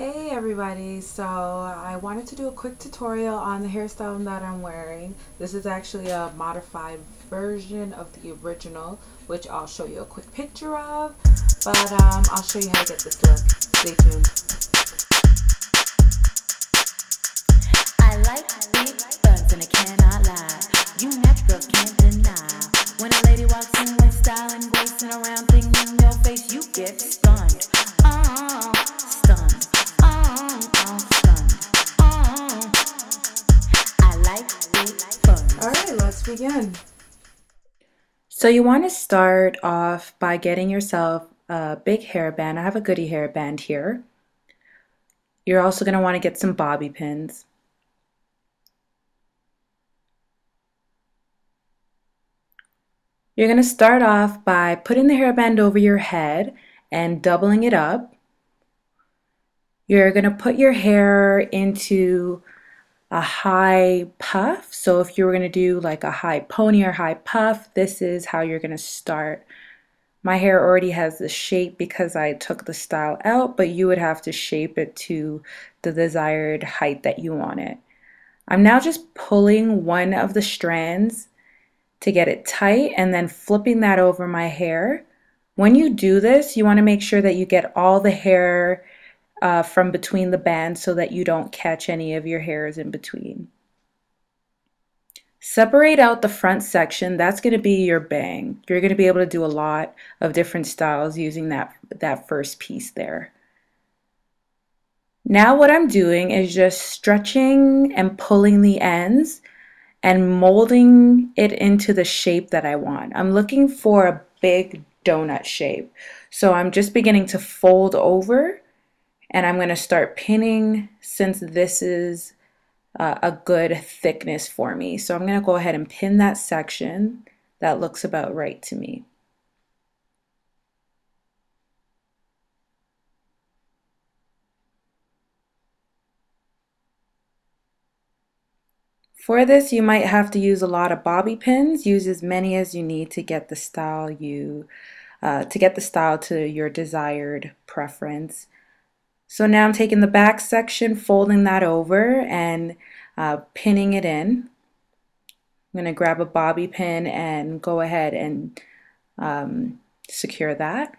Hey everybody, so I wanted to do a quick tutorial on the hairstyle that I'm wearing. This is actually a modified version of the original, which I'll show you a quick picture of, but I'll show you how to get this look. Stay tuned. I like big buns and I cannot lie. You natural girls can't deny. When a lady walks in with style and grace and a round thing in your face, you get stunned. Stunned. Stunned. I like big buns. Alright, let's begin. So you want to start off by getting yourself a big hairband. I have a goodie hairband here. You're also going to want to get some bobby pins. You're going to start off by putting the hairband over your head and doubling it up. You're going to put your hair into a high puff. So if you were going to do like a high pony or high puff, this is how you're going to start. My hair already has the shape because I took the style out, but you would have to shape it to the desired height that you want it. I'm now just pulling one of the strands to get it tight and then flipping that over my hair. When you do this, you want to make sure that you get all the hair from between the bands so that you don't catch any of your hairs in between. Separate out the front section. That's going to be your bang. You're going to be able to do a lot of different styles using that first piece there. Now what I'm doing is just stretching and pulling the ends and molding it into the shape that I want. I'm looking for a big donut shape. So I'm just beginning to fold over and I'm going to start pinning since this is a good thickness for me. So I'm going to go ahead and pin that section. That looks about right to me. For this, you might have to use a lot of bobby pins. Use as many as you need to get the style to your desired preference. So now I'm taking the back section, folding that over, and pinning it in. I'm going to grab a bobby pin and go ahead and secure that.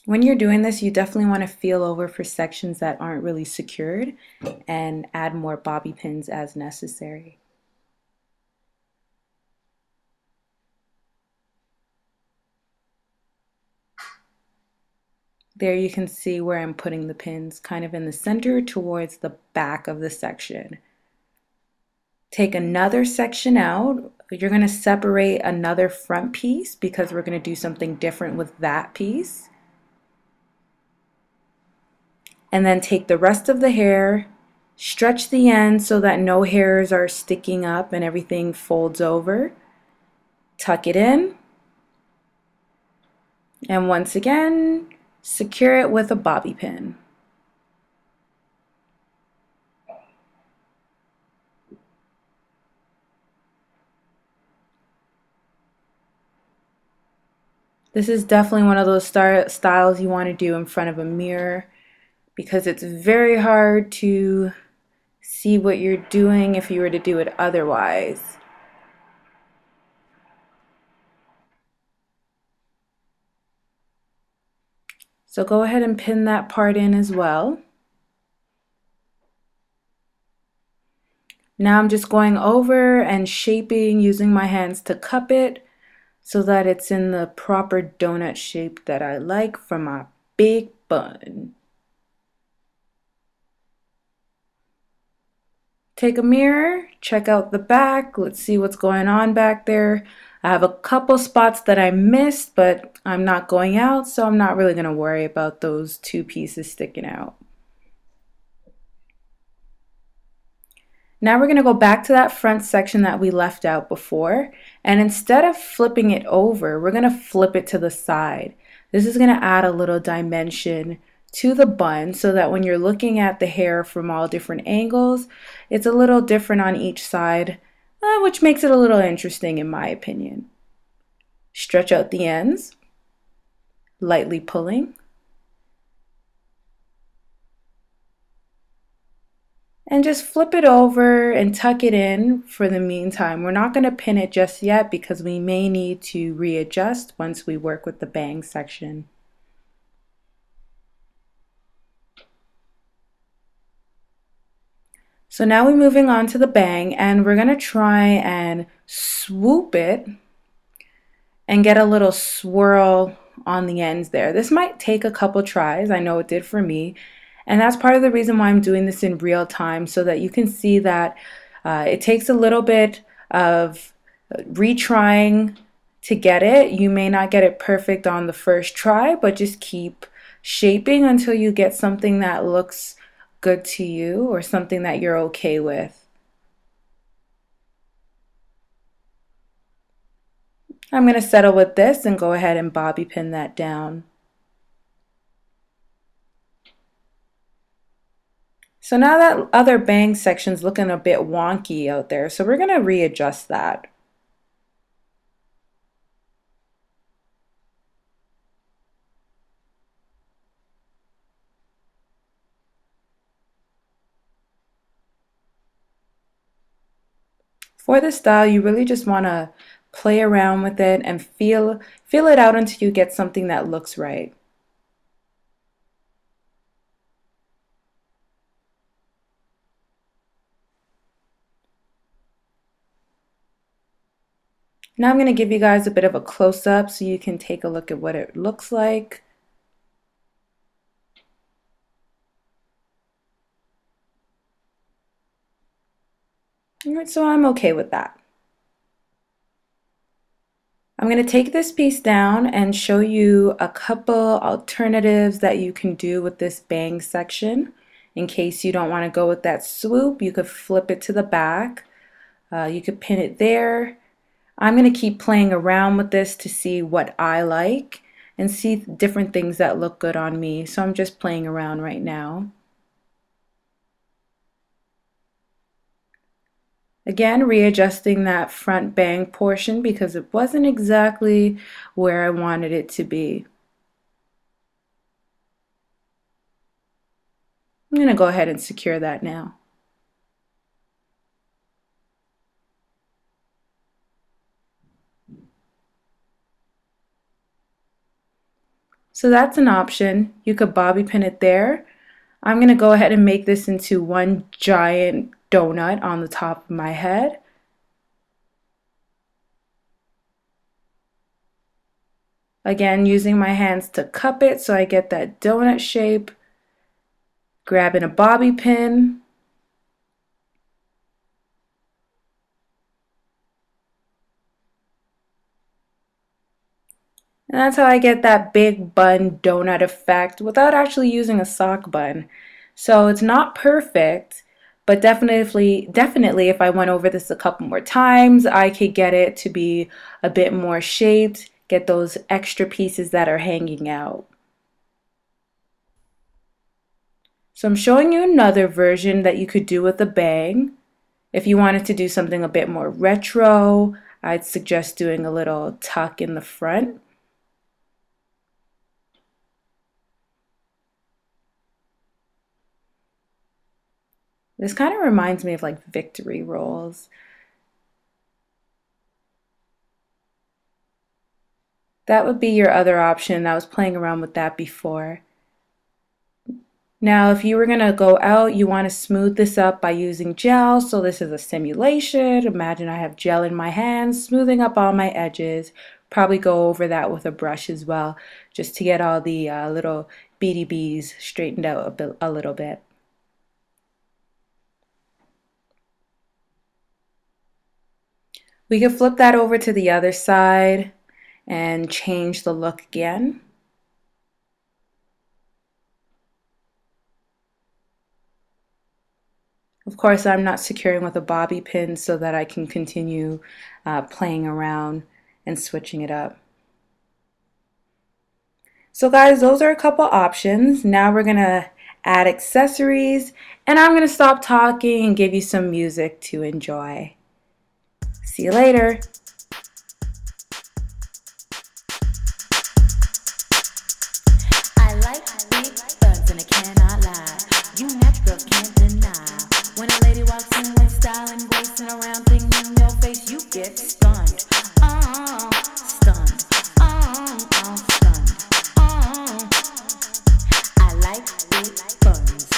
When you're doing this, you definitely want to feel over for sections that aren't really secured and add more bobby pins as necessary. There you can see where I'm putting the pins, kind of in the center towards the back of the section. Take another section out. You're going to separate another front piece because we're going to do something different with that piece. And then take the rest of the hair, stretch the end so that no hairs are sticking up and everything folds over. Tuck it in. And once again, secure it with a bobby pin. This is definitely one of those styles you want to do in front of a mirror, because it's very hard to see what you're doing if you were to do it otherwise. So go ahead and pin that part in as well. Now I'm just going over and shaping using my hands to cup it so that it's in the proper donut shape that I like for my big bun. Take a mirror, check out the back, let's see what's going on back there. I have a couple spots that I missed, but I'm not going out, so I'm not really going to worry about those two pieces sticking out. Now we're going to go back to that front section that we left out before, and instead of flipping it over, we're going to flip it to the side. This is going to add a little dimension to the bun so that when you're looking at the hair from all different angles, it's a little different on each side, which makes it a little interesting in my opinion. Stretch out the ends, lightly pulling. And just flip it over and tuck it in for the meantime. We're not going to pin it just yet because we may need to readjust once we work with the bang section. So now we're moving on to the bang, and we're going to try and swoop it and get a little swirl on the ends there. This might take a couple tries. I know it did for me. And that's part of the reason why I'm doing this in real time, so that you can see that it takes a little bit of retrying to get it. You may not get it perfect on the first try, but just keep shaping until you get something that looks good to you or something that you're okay with. I'm going to settle with this and go ahead and bobby pin that down. So now that other bang section's looking a bit wonky out there, so we're going to readjust that. For this style, you really just want to play around with it and feel it out until you get something that looks right. Now I'm going to give you guys a bit of a close-up so you can take a look at what it looks like. All right, so I'm okay with that. I'm going to take this piece down and show you a couple alternatives that you can do with this bang section. In case you don't want to go with that swoop, you could flip it to the back. You could pin it there. I'm going to keep playing around with this to see what I like and see different things that look good on me. So I'm just playing around right now. Again, readjusting that front bang portion because it wasn't exactly where I wanted it to be. I'm going to go ahead and secure that now. So that's an option. You could bobby pin it there. I'm going to go ahead and make this into one giant donut on the top of my head. Again, using my hands to cup it so I get that donut shape. Grabbing a bobby pin. And that's how I get that big bun donut effect without actually using a sock bun. So it's not perfect, but definitely if I went over this a couple more times, I could get it to be a bit more shaped, get those extra pieces that are hanging out. So I'm showing you another version that you could do with a bang. If you wanted to do something a bit more retro, I'd suggest doing a little tuck in the front. This kind of reminds me of like victory rolls. That would be your other option. I was playing around with that before. Now, if you were going to go out, you want to smooth this up by using gel. So this is a simulation. Imagine I have gel in my hands, smoothing up all my edges. Probably go over that with a brush as well, just to get all the little beady bees straightened out a little bit. We can flip that over to the other side and change the look again. Of course, I'm not securing with a bobby pin so that I can continue playing around and switching it up. So guys, those are a couple options. Now we're gonna add accessories, and I'm gonna stop talking and give you some music to enjoy. See you later. I like big buns and I cannot lie. You neck girls can't deny. When a lady walks in with style and grace and around thing in your face, you get stunned. Stunned. Stunned. I like big buns.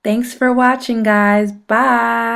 Thanks for watching, guys. Bye.